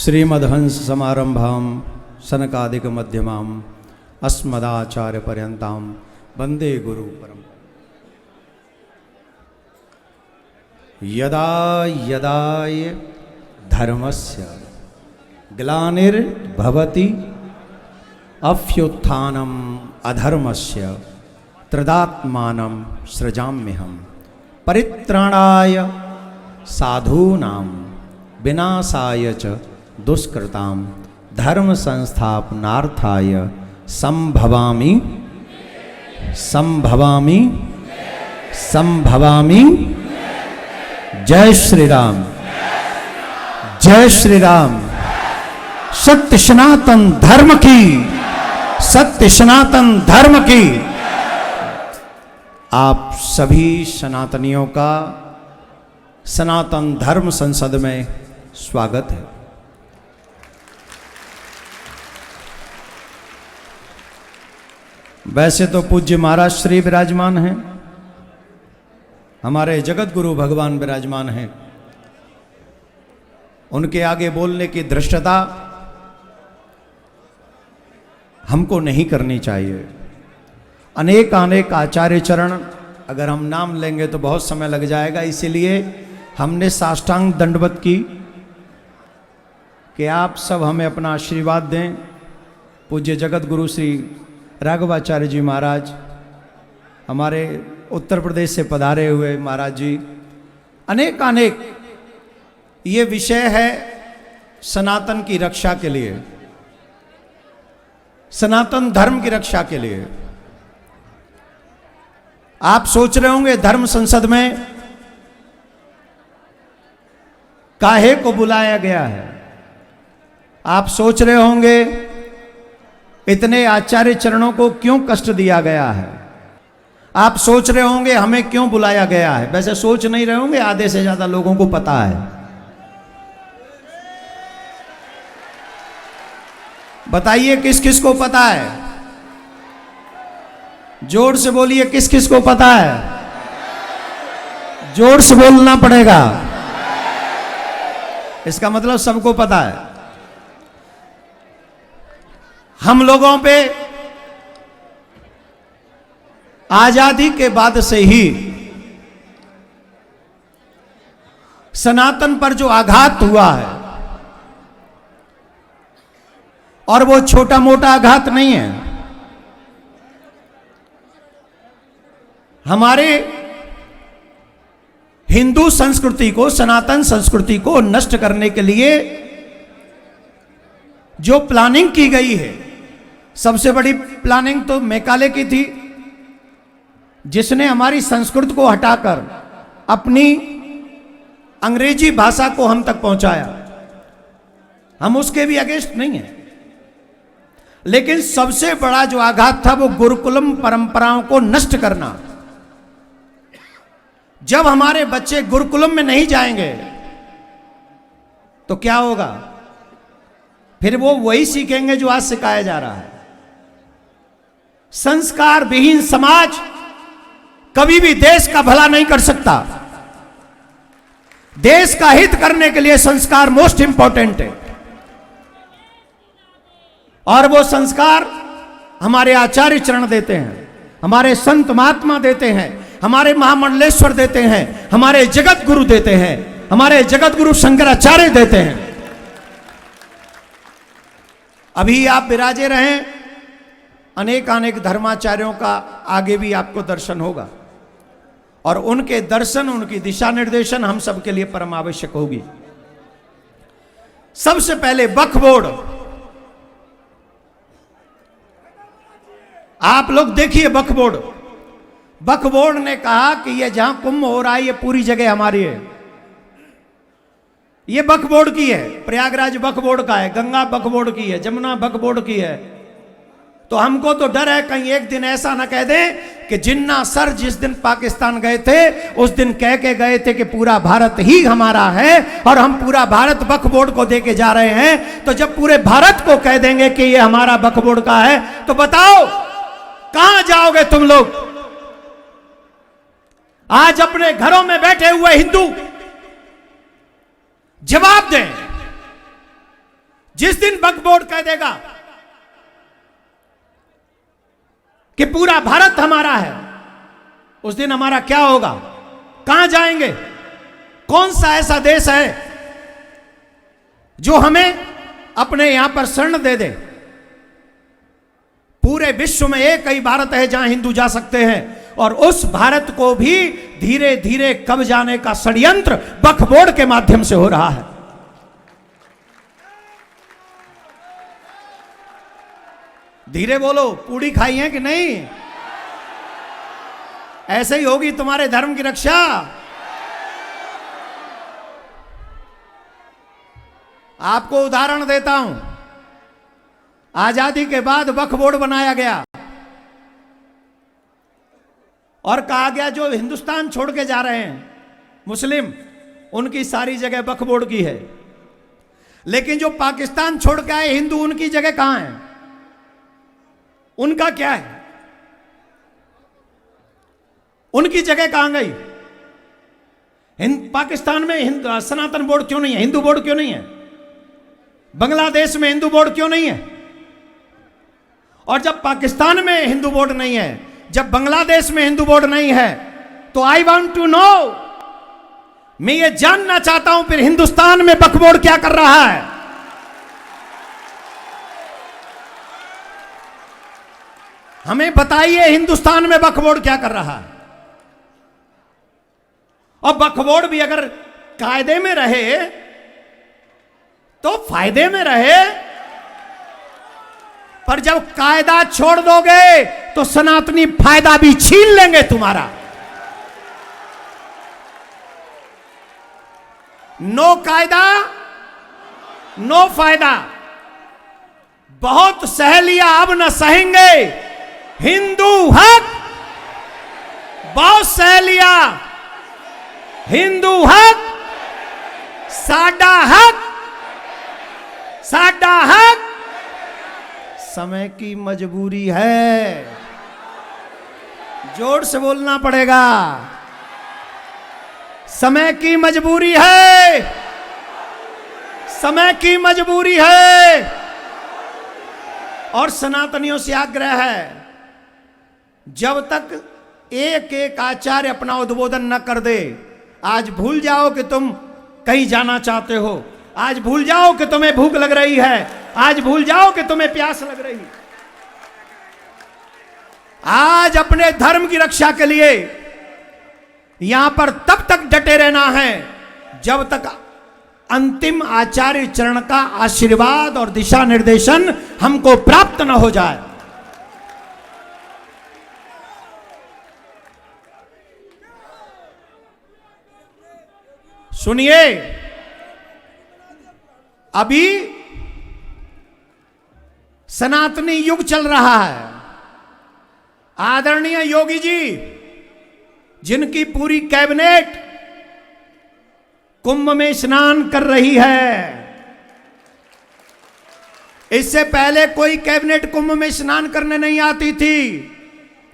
श्रीमद्हंस समारंभां सनकादिक मध्यमां अस्मदाचार्य पर्यन्तां वंदे गुरु परंपरां। यदा यदा धर्मस्य ग्लानिर्भवति अभ्युत्थानम् अधर्मस्य तदात्मानं सृजाम्यहं परित्राणाय साधूनां विनाशाय च दुष्कृतां धर्म संस्थापनार्थाय संभवामि संभवामि संभवामि। जय श्री राम, जय श्री राम। सत्य सनातन धर्म की, सत्य सनातन धर्म की। आप सभी सनातनियों का सनातन धर्म संसद में स्वागत है। वैसे तो पूज्य महाराज श्री विराजमान हैं, हमारे जगत गुरु भगवान विराजमान हैं। उनके आगे बोलने की धृष्टता हमको नहीं करनी चाहिए। अनेक अनेक आचार्य चरण अगर हम नाम लेंगे तो बहुत समय लग जाएगा, इसीलिए हमने साष्टांग दंडवत की कि आप सब हमें अपना आशीर्वाद दें। पूज्य जगत गुरु श्री राघवाचार्य जी महाराज, हमारे उत्तर प्रदेश से पधारे हुए महाराज जी, अनेक अनेक ये विषय है सनातन की रक्षा के लिए, सनातन धर्म की रक्षा के लिए। आप सोच रहे होंगे धर्म संसद में काहे को बुलाया गया है। आप सोच रहे होंगे इतने आचार्य चरणों को क्यों कष्ट दिया गया है। आप सोच रहे होंगे हमें क्यों बुलाया गया है। वैसे सोच नहीं रहे होंगे, आधे से ज्यादा लोगों को पता है। बताइए किस किस को पता है, जोर से बोलिए किस किस को पता है। जोर से बोलना पड़ेगा, इसका मतलब सबको पता है। हम लोगों पे आजादी के बाद से ही सनातन पर जो आघात हुआ है, और वो छोटा मोटा आघात नहीं है। हमारे हिंदू संस्कृति को, सनातन संस्कृति को नष्ट करने के लिए जो प्लानिंग की गई है, सबसे बड़ी प्लानिंग तो मैकाले की थी, जिसने हमारी संस्कृत को हटाकर अपनी अंग्रेजी भाषा को हम तक पहुंचाया। हम उसके भी अगेंस्ट नहीं हैं, लेकिन सबसे बड़ा जो आघात था वो गुरुकुलम परंपराओं को नष्ट करना। जब हमारे बच्चे गुरुकुलम में नहीं जाएंगे तो क्या होगा? फिर वो वही सीखेंगे जो आज सिखाया जा रहा है। संस्कार विहीन समाज कभी भी देश का भला नहीं कर सकता। देश का हित करने के लिए संस्कार मोस्ट इंपॉर्टेंट है, और वो संस्कार हमारे आचार्य चरण देते हैं, हमारे संत महात्मा देते हैं, हमारे महामंडलेश्वर देते हैं, हमारे जगत गुरु देते हैं, हमारे जगत गुरु शंकराचार्य देते हैं। अभी आप विराजे रहें, अनेक अनेक धर्माचार्यों का आगे भी आपको दर्शन होगा, और उनके दर्शन, उनकी दिशा निर्देशन हम सबके लिए परम आवश्यक होगी। सबसे पहले वक्फ बोर्ड, आप लोग देखिए वक्फ बोर्ड। वक्फ बोर्ड ने कहा कि ये जहां कुंभ हो रहा है ये पूरी जगह हमारी है, ये वक्फ बोर्ड की है। प्रयागराज वक्फ बोर्ड का है, गंगा वक्फ बोर्ड की है, जमुना वक्फ बोर्ड की है। तो हमको तो डर है कहीं एक दिन ऐसा ना कह दें कि जिन्ना सर जिस दिन पाकिस्तान गए थे उस दिन कह के गए थे कि पूरा भारत ही हमारा है, और हम पूरा भारत वक्फ बोर्ड को देके जा रहे हैं। तो जब पूरे भारत को कह देंगे कि ये हमारा वक्फ बोर्ड का है, तो बताओ कहां जाओगे तुम लोग? आज अपने घरों में बैठे हुए हिंदू जवाब दें जिस दिन वक्फ बोर्ड कह देगा कि पूरा भारत हमारा है, उस दिन हमारा क्या होगा? कहां जाएंगे? कौन सा ऐसा देश है जो हमें अपने यहां पर शरण दे दे? पूरे विश्व में एक ही भारत है जहां हिंदू जा सकते हैं, और उस भारत को भी धीरे धीरे कब जाने का षड्यंत्र वक्फ बोर्ड के माध्यम से हो रहा है। धीरे बोलो, पूड़ी खाई है कि नहीं? ऐसे ही होगी तुम्हारे धर्म की रक्षा। आपको उदाहरण देता हूं। आजादी के बाद वक्फ बोर्ड बनाया गया और कहा गया जो हिंदुस्तान छोड़ के जा रहे हैं मुस्लिम, उनकी सारी जगह वक्फ बोर्ड की है, लेकिन जो पाकिस्तान छोड़ के आए हिंदू, उनकी जगह कहां है? उनका क्या है? उनकी जगह कहां गई? पाकिस्तान में सनातन बोर्ड क्यों नहीं है? हिंदू बोर्ड क्यों नहीं है? बांग्लादेश में हिंदू बोर्ड क्यों नहीं है? और जब पाकिस्तान में हिंदू बोर्ड नहीं है, जब बांग्लादेश में हिंदू बोर्ड नहीं है, तो आई वांट टू नो, मैं ये जानना चाहता हूं फिर हिंदुस्तान में वक्फ बोर्ड क्या कर रहा है? हमें बताइए हिंदुस्तान में वक्फ बोर्ड क्या कर रहा है? और वक्फ बोर्ड भी अगर कायदे में रहे तो फायदे में रहे, पर जब कायदा छोड़ दोगे तो सनातनी फायदा भी छीन लेंगे तुम्हारा। नो कायदा नो फायदा। बहुत सह लिया, अब न सहेंगे। हिंदू हक बहुत सह लिया। हिंदू हक, साडा हक, साडा हक। समय की मजबूरी है, जोर से बोलना पड़ेगा। समय की मजबूरी है, समय की मजबूरी है। और सनातनियों से आग्रह है, जब तक एक एक आचार्य अपना उद्बोधन न कर दे, आज भूल जाओ कि तुम कहीं जाना चाहते हो, आज भूल जाओ कि तुम्हें भूख लग रही है, आज भूल जाओ कि तुम्हें प्यास लग रही है। आज अपने धर्म की रक्षा के लिए यहां पर तब तक डटे रहना है जब तक अंतिम आचार्य चरण का आशीर्वाद और दिशा निर्देशन हमको प्राप्त न हो जाए। सुनिए, अभी सनातनी युग चल रहा है। आदरणीय योगी जी, जिनकी पूरी कैबिनेट कुंभ में स्नान कर रही है, इससे पहले कोई कैबिनेट कुंभ में स्नान करने नहीं आती थी।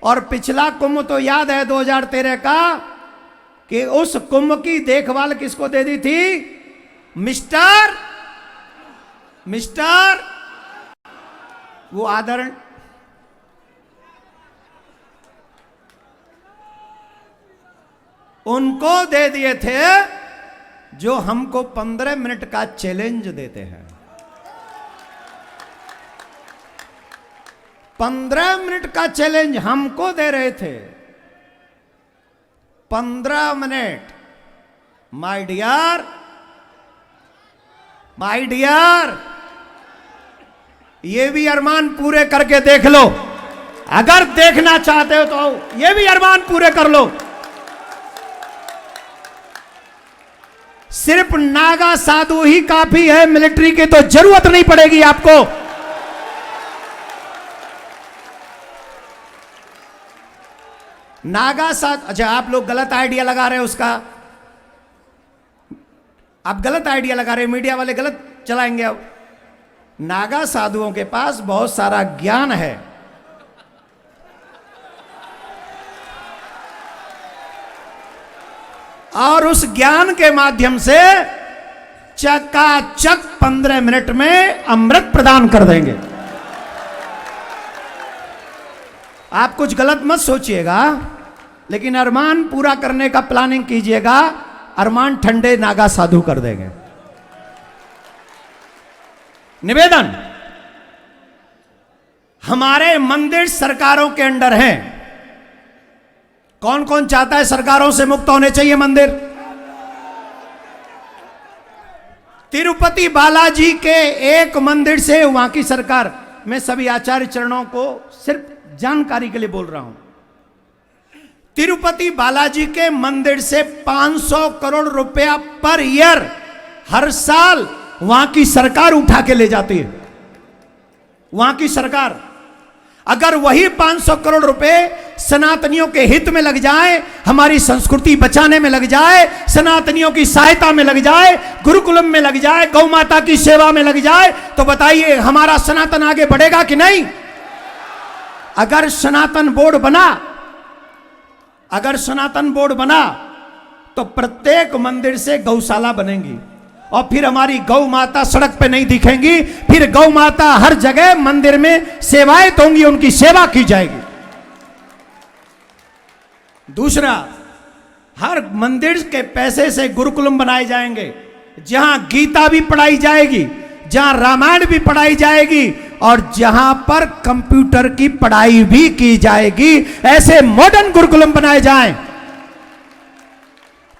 और पिछला कुंभ तो याद है 2013 का, कि उस कुंभ की देखभाल किसको दे दी थी? मिस्टर वो आदरण उनको दे दिए थे जो हमको 15 मिनट का चैलेंज देते हैं। 15 मिनट का चैलेंज हमको दे रहे थे। 15 मिनट। माय डियर, ये भी अरमान पूरे करके देख लो। अगर देखना चाहते हो तो ये भी अरमान पूरे कर लो। सिर्फ नागा साधु ही काफी है, मिलिट्री की तो जरूरत नहीं पड़ेगी आपको। नागा साधु, अच्छा आप लोग गलत आइडिया लगा रहे हैं उसका, आप गलत आइडिया लगा रहे हैं, मीडिया वाले गलत चलाएंगे। अब नागा साधुओं के पास बहुत सारा ज्ञान है। और उस ज्ञान के माध्यम से चकाचक 15 मिनट में अमृत प्रदान कर देंगे। आप कुछ गलत मत सोचिएगा, लेकिन अरमान पूरा करने का प्लानिंग कीजिएगा। अरमान ठंडे नागा साधु कर देंगे। निवेदन, हमारे मंदिर सरकारों के अंडर हैं। कौन कौन चाहता है सरकारों से मुक्त होने चाहिए मंदिर? तिरुपति बालाजी के एक मंदिर से वहां की सरकार, मैं सभी आचार्य चरणों को सिर्फ जानकारी के लिए बोल रहा हूं, तिरुपति बालाजी के मंदिर से 500 करोड़ रुपया पर ईयर हर साल वहां की सरकार उठा के ले जाती है। वहां की सरकार, अगर वही 500 करोड़ रुपए सनातनियों के हित में लग जाए, हमारी संस्कृति बचाने में लग जाए, सनातनियों की सहायता में लग जाए, गुरुकुलम में लग जाए, गौ माता की सेवा में लग जाए, तो बताइए हमारा सनातन आगे बढ़ेगा कि नहीं? अगर सनातन बोर्ड बना, अगर सनातन बोर्ड बना तो प्रत्येक मंदिर से गौशाला बनेंगी और फिर हमारी गौ माता सड़क पे नहीं दिखेंगी, फिर गौ माता हर जगह मंदिर में सेवाएं होंगी, उनकी सेवा की जाएगी। दूसरा, हर मंदिर के पैसे से गुरुकुलम बनाए जाएंगे, जहां गीता भी पढ़ाई जाएगी, जहां रामायण भी पढ़ाई जाएगी और जहां पर कंप्यूटर की पढ़ाई भी की जाएगी। ऐसे मॉडर्न गुरुकुलम बनाए जाएं।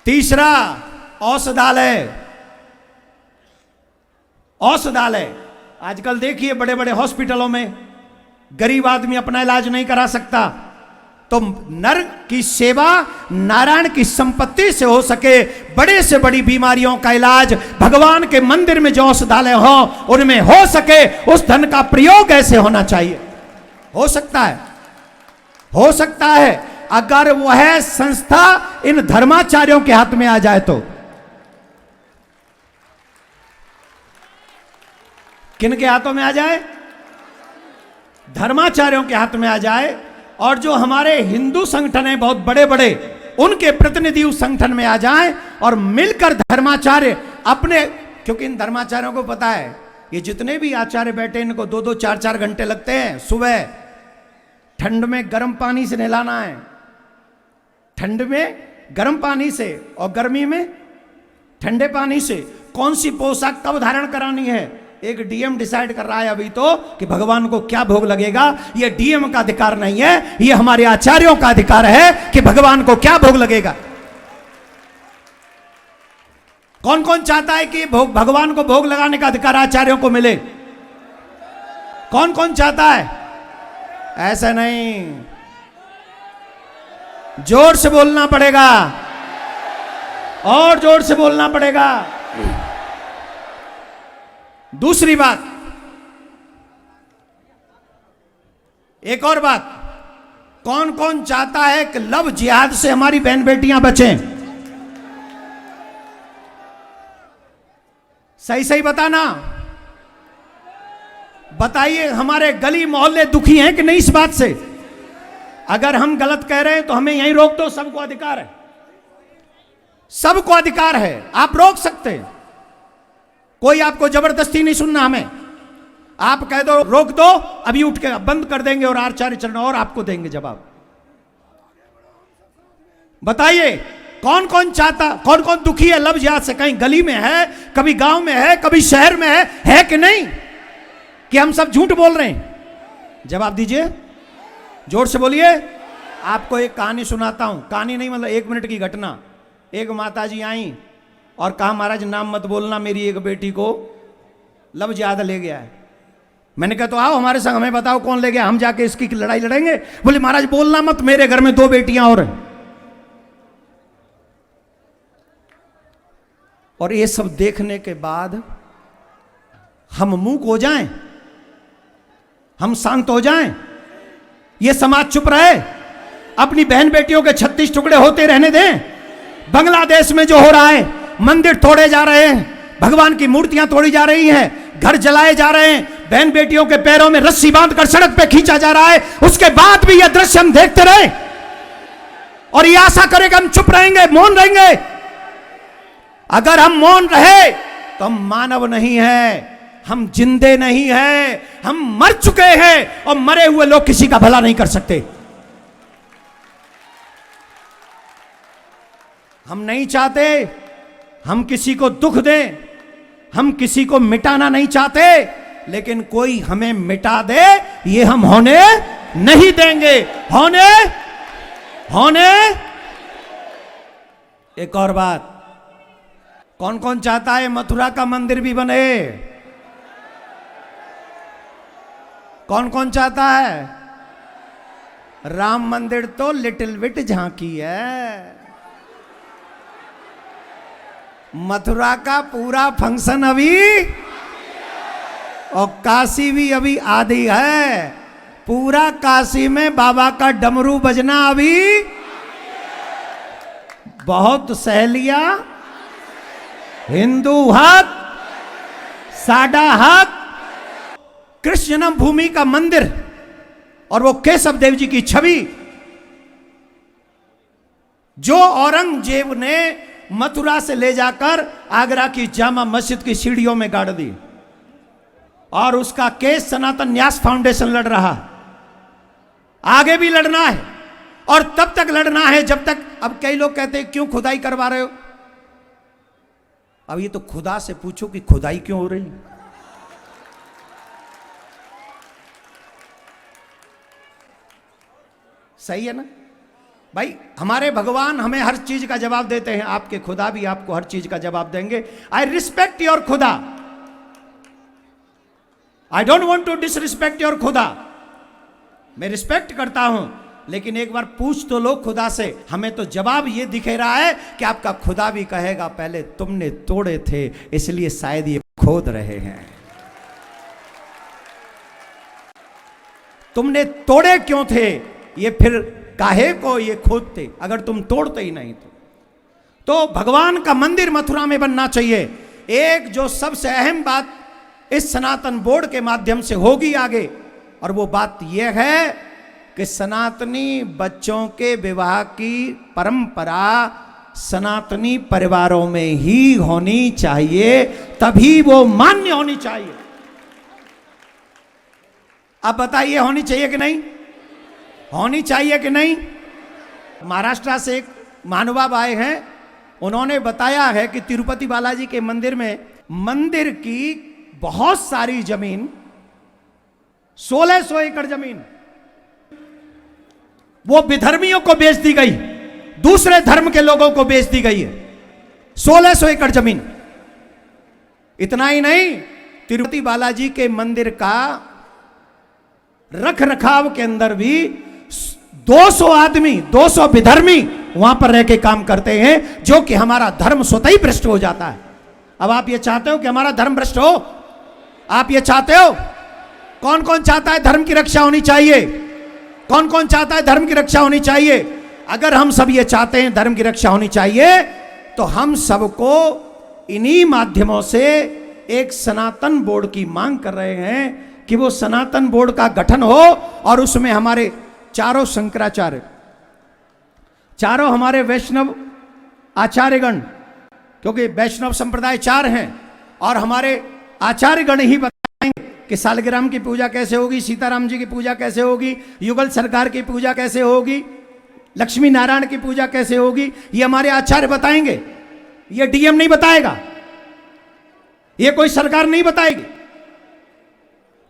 तीसरा, औषधालय। औषधालय, आजकल देखिए बड़े बड़े हॉस्पिटलों में गरीब आदमी अपना इलाज नहीं करा सकता, तो नर की सेवा नारायण की संपत्ति से हो सके, बड़े से बड़ी बीमारियों का इलाज भगवान के मंदिर में जो औषधालय हो उनमें हो सके, उस धन का प्रयोग ऐसे होना चाहिए। हो सकता है, हो सकता है अगर वह संस्था इन धर्माचार्यों के हाथ में आ जाए तो। किन के हाथों में आ जाए? धर्माचार्यों के हाथ में आ जाए। और जो हमारे हिंदू संगठन है बहुत बड़े बड़े, उनके प्रतिनिधि उस संगठन में आ जाएं और मिलकर धर्माचार्य अपने, क्योंकि इन धर्माचार्यों को पता है ये जितने भी आचार्य बैठे इनको 2-2 4-4 घंटे लगते हैं। सुबह ठंड में गर्म पानी से नहलाना है, ठंड में गर्म पानी से, और गर्मी में ठंडे पानी से। कौन सी पोशाक कब धारण करानी है, एक डीएम डिसाइड कर रहा है अभी तो कि भगवान को क्या भोग लगेगा। ये डीएम का अधिकार नहीं है, ये हमारे आचार्यों का अधिकार है कि भगवान को क्या भोग लगेगा। कौन कौन चाहता है कि भगवान को भोग लगाने का अधिकार आचार्यों को मिले? कौन कौन चाहता है? ऐसा नहीं, जोर से बोलना पड़ेगा, और जोर से बोलना पड़ेगा। दूसरी बात, एक और बात, कौन कौन चाहता है कि लव जिहाद से हमारी बहन बेटियां बचें? सही सही बताना, बताइए। हमारे गली मोहल्ले दुखी हैं कि नहीं इस बात से? अगर हम गलत कह रहे हैं तो हमें यहीं रोक दो, सबको अधिकार है, सबको अधिकार है, आप रोक सकते हैं। कोई आपको जबरदस्ती नहीं सुनना हमें। आप कह दो रोक दो, अभी उठ के बंद कर देंगे और आचार्य चरण और आपको देंगे जवाब। बताइए कौन कौन चाहता, कौन कौन दुखी है लव जिहाद से? कहीं गली में है, कभी गांव में है, कभी शहर में है कि नहीं? कि हम सब झूठ बोल रहे हैं? जवाब दीजिए, जोर से बोलिए। आपको एक कहानी सुनाता हूं, कहानी नहीं मतलब 1 मिनट की घटना। एक माताजी आई और कहा महाराज नाम मत बोलना, मेरी एक बेटी को लव जिहाद ले गया है। मैंने कहा तो आओ हमारे संग, हमें बताओ कौन ले गया, हम जाके इसकी लड़ाई लड़ेंगे। बोले महाराज बोलना मत, मेरे घर में 2 बेटियां और हैं। और ये सब देखने के बाद हम मूक हो जाएं, हम शांत हो जाएं, ये समाज चुप रहे? अपनी बहन बेटियों के 36 टुकड़े होते रहने दें? बांग्लादेश में जो हो रहा है, मंदिर तोड़े जा रहे हैं, भगवान की मूर्तियां तोड़ी जा रही हैं, घर जलाए जा रहे हैं, बहन बेटियों के पैरों में रस्सी बांधकर सड़क पे खींचा जा रहा है, उसके बाद भी यह दृश्य हम देखते रहे और ये आशा करें कि हम चुप रहेंगे, मौन रहेंगे? अगर हम मौन रहे तो हम मानव नहीं है, हम जिंदे नहीं हैं, हम मर चुके हैं और मरे हुए लोग किसी का भला नहीं कर सकते। हम नहीं चाहते हम किसी को दुख दें, हम किसी को मिटाना नहीं चाहते, लेकिन कोई हमें मिटा दे ये हम होने नहीं देंगे। होने एक और बात, कौन कौन चाहता है मथुरा का मंदिर भी बने? कौन कौन चाहता है? राम मंदिर तो लिटिल बिट झांकी है, मथुरा का पूरा फंक्शन अभी, और काशी भी अभी आधी है। पूरा काशी में बाबा का डमरू बजना अभी, बहुत सहेलियां, हिंदू हक, साडा हक, कृष्ण जन्म भूमि का मंदिर और वो केशव देव जी की छवि जो औरंगजेब ने मथुरा से ले जाकर आगरा की जामा मस्जिद की सीढ़ियों में गाड़ दी, और उसका केस सनातन न्यास फाउंडेशन लड़ रहा। आगे भी लड़ना है और तब तक लड़ना है जब तक, अब कई लोग कहते हैं क्यों खुदाई करवा रहे हो? अब ये तो खुदा से पूछो कि खुदाई क्यों हो रही। सही है ना भाई? हमारे भगवान हमें हर चीज का जवाब देते हैं, आपके खुदा भी आपको हर चीज का जवाब देंगे। आई रिस्पेक्ट योर खुदा, I don't want to disrespect your खुदा। मैं रिस्पेक्ट करता हूं, लेकिन एक बार पूछ तो लो खुदा से। हमें तो जवाब ये दिखे रहा है कि आपका खुदा भी कहेगा पहले तुमने तोड़े थे, इसलिए शायद ये खोद रहे हैं। तुमने तोड़े क्यों थे? ये फिर काहे को ये खोदते अगर तुम तोड़ते ही नहीं तो भगवान का मंदिर मथुरा में बनना चाहिए। एक जो सबसे अहम बात इस सनातन बोर्ड के माध्यम से होगी आगे, और वो बात यह है कि सनातनी बच्चों के विवाह की परंपरा सनातनी परिवारों में ही होनी चाहिए, तभी वो मान्य होनी चाहिए। अब बताइए होनी चाहिए कि नहीं? होनी चाहिए कि नहीं? महाराष्ट्र से एक महानुभाव आए हैं, उन्होंने बताया है कि तिरुपति बालाजी के मंदिर में मंदिर की बहुत सारी जमीन, 1600 एकड़ जमीन, वो विधर्मियों को बेच दी गई, दूसरे धर्म के लोगों को बेच दी गई है। 1600 एकड़ जमीन। इतना ही नहीं, तिरुपति बालाजी के मंदिर का रख रखाव के अंदर भी 200 आदमी, 200 विधर्मी वहां पर रह के काम करते हैं, जो कि हमारा धर्म स्वतः ही भ्रष्ट हो जाता है। अब आप ये चाहते हो कि हमारा धर्म भ्रष्ट हो? आप ये चाहते हो? कौन कौन चाहता है धर्म की रक्षा होनी चाहिए? कौन कौन चाहता है धर्म की रक्षा होनी चाहिए? अगर हम सब ये चाहते हैं धर्म की रक्षा होनी चाहिए, तो हम सबको इन्हीं माध्यमों से एक सनातन बोर्ड की मांग कर रहे हैं कि वो सनातन बोर्ड का गठन हो, और उसमें हमारे चारों शंकराचार्य, चारों हमारे वैष्णव आचार्यगण, क्योंकि वैष्णव संप्रदाय 4 हैं, और हमारे आचार्यगण ही बताएंगे कि सालग्राम की पूजा कैसे होगी, सीताराम जी की पूजा कैसे होगी, युगल सरकार की पूजा कैसे होगी, लक्ष्मी नारायण की पूजा कैसे होगी। ये हमारे आचार्य बताएंगे, ये डीएम नहीं बताएगा, ये कोई सरकार नहीं बताएगी।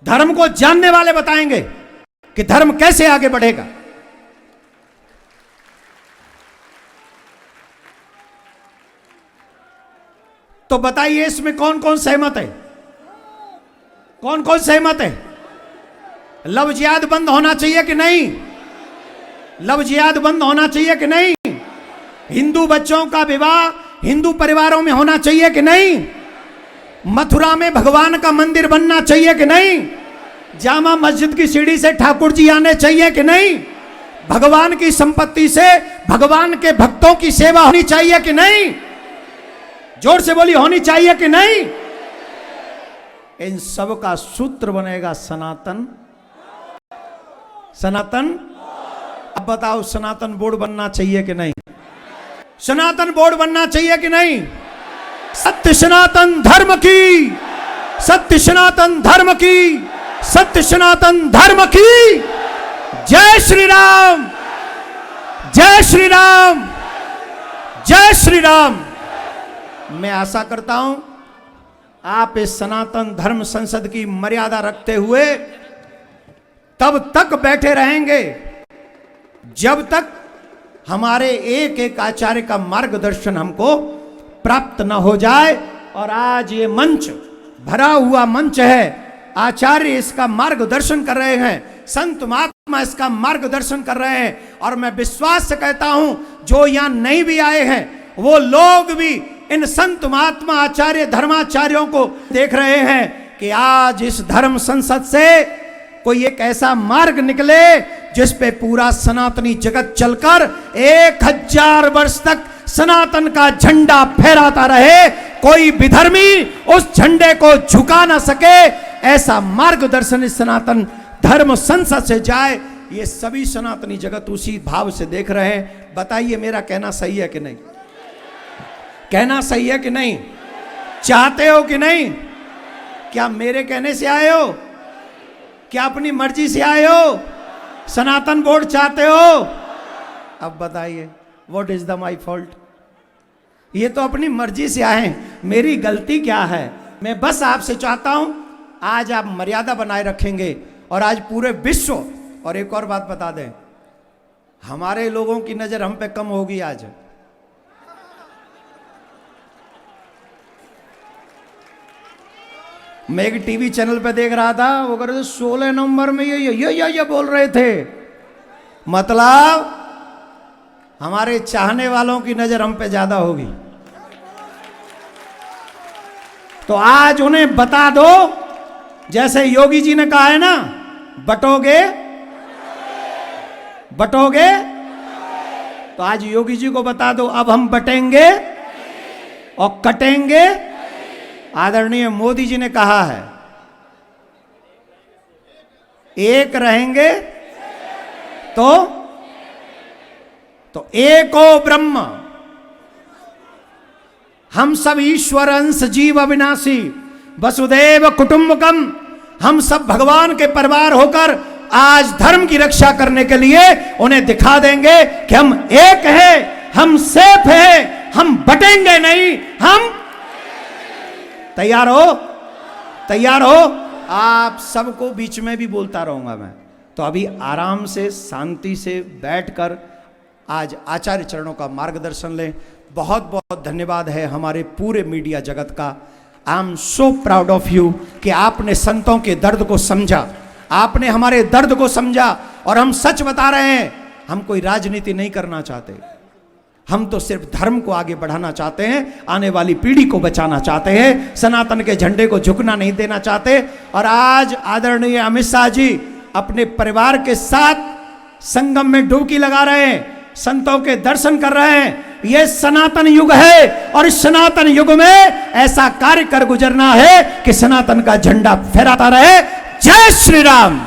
धर्म को जानने वाले बताएंगे कि धर्म कैसे आगे बढ़ेगा। तो बताइए इसमें कौन कौन सहमत है? कौन कौन सहमत है? लव जिहाद बंद होना चाहिए कि नहीं? लव जिहाद बंद होना चाहिए कि नहीं? हिंदू बच्चों का विवाह हिंदू परिवारों में होना चाहिए कि नहीं? मथुरा में भगवान का मंदिर बनना चाहिए कि नहीं? जामा मस्जिद की सीढ़ी से ठाकुर जी आने चाहिए कि नहीं? भगवान की संपत्ति से भगवान के भक्तों की सेवा होनी चाहिए कि नहीं? जोर से बोली, होनी चाहिए कि नहीं? इन सब का सूत्र बनेगा सनातन। सनातन। अब बताओ, सनातन बोर्ड बनना चाहिए कि नहीं? सनातन बोर्ड बनना चाहिए कि नहीं? सत्य सनातन धर्म की, सत्य सनातन धर्म की, सत्य सनातन धर्म की। जय श्री राम, जय श्री राम, जय श्री राम। मैं आशा करता हूं आप इस सनातन धर्म संसद की मर्यादा रखते हुए तब तक बैठे रहेंगे जब तक हमारे एक एक आचार्य का मार्गदर्शन हमको प्राप्त न हो जाए। और आज ये मंच भरा हुआ मंच है, आचार्य इसका मार्गदर्शन कर रहे हैं, संत महात्मा इसका मार्गदर्शन कर रहे हैं। और मैं विश्वास से कहता हूं जो यहां नहीं भी आए हैं वो लोग भी इन संत महात्मा आचार्य धर्माचार्यों को देख रहे हैं कि आज इस धर्म संसद से कोई एक ऐसा मार्ग निकले जिस पे पूरा सनातनी जगत चलकर 1000 वर्ष तक सनातन का झंडा फहराता रहे, कोई विधर्मी उस झंडे को झुका ना सके। ऐसा मार्गदर्शन इस सनातन धर्म संसद से जाए, ये सभी सनातनी जगत उसी भाव से देख रहे हैं। बताइए मेरा कहना सही है कि नहीं? कहना सही है कि नहीं? चाहते हो कि नहीं? क्या मेरे कहने से आए हो? क्या अपनी मर्जी से आए हो? सनातन बोर्ड चाहते हो? अब बताइए what is the my fault? ये तो अपनी मर्जी से आए, मेरी गलती क्या है? मैं बस आपसे चाहता हूं आज आप मर्यादा बनाए रखेंगे और आज पूरे विश्व, और एक और बात बता दें, हमारे लोगों की नजर हम पे कम होगी आज। मैं एक टीवी चैनल पे देख रहा था, वो कर 16 नवंबर में ये बोल रहे थे। मतलब हमारे चाहने वालों की नजर हम पे ज्यादा होगी। तो आज उन्हें बता दो, जैसे योगी जी ने कहा है ना, बटोगे बटोगे, तो आज योगी जी को बता दो अब हम बटेंगे और कटेंगे। आदरणीय मोदी जी ने कहा है एक रहेंगे तो एको ब्रह्म, हम सब ईश्वर अंश जीव अविनाशी वसुदेव कुटुंबकम, हम सब भगवान के परिवार होकर आज धर्म की रक्षा करने के लिए उन्हें दिखा देंगे कि हम एक हैं, हम सेफ हैं, हम बटेंगे नहीं, हम तैयार हो? तैयार हो? आप सबको बीच में भी बोलता रहूंगा मैं, तो अभी आराम से शांति से बैठकर आज आचार्य चरणों का मार्गदर्शन लें। बहुत बहुत धन्यवाद है हमारे पूरे मीडिया जगत का। I am so proud of you कि आपने संतों के दर्द को समझा, आपने हमारे दर्द को समझा। और हम सच बता रहे हैं, हम कोई राजनीति नहीं करना चाहते, हम तो सिर्फ धर्म को आगे बढ़ाना चाहते हैं, आने वाली पीढ़ी को बचाना चाहते हैं, सनातन के झंडे को झुकना नहीं देना चाहते। और आज आदरणीय अमित शाह जी अपने परिवार के साथ संगम में डुबकी लगा रहे हैं, संतों के दर्शन कर रहे हैं। यह सनातन युग है और इस सनातन युग में ऐसा कार्य कर गुजरना है कि सनातन का झंडा फहराता रहे। जय श्री राम।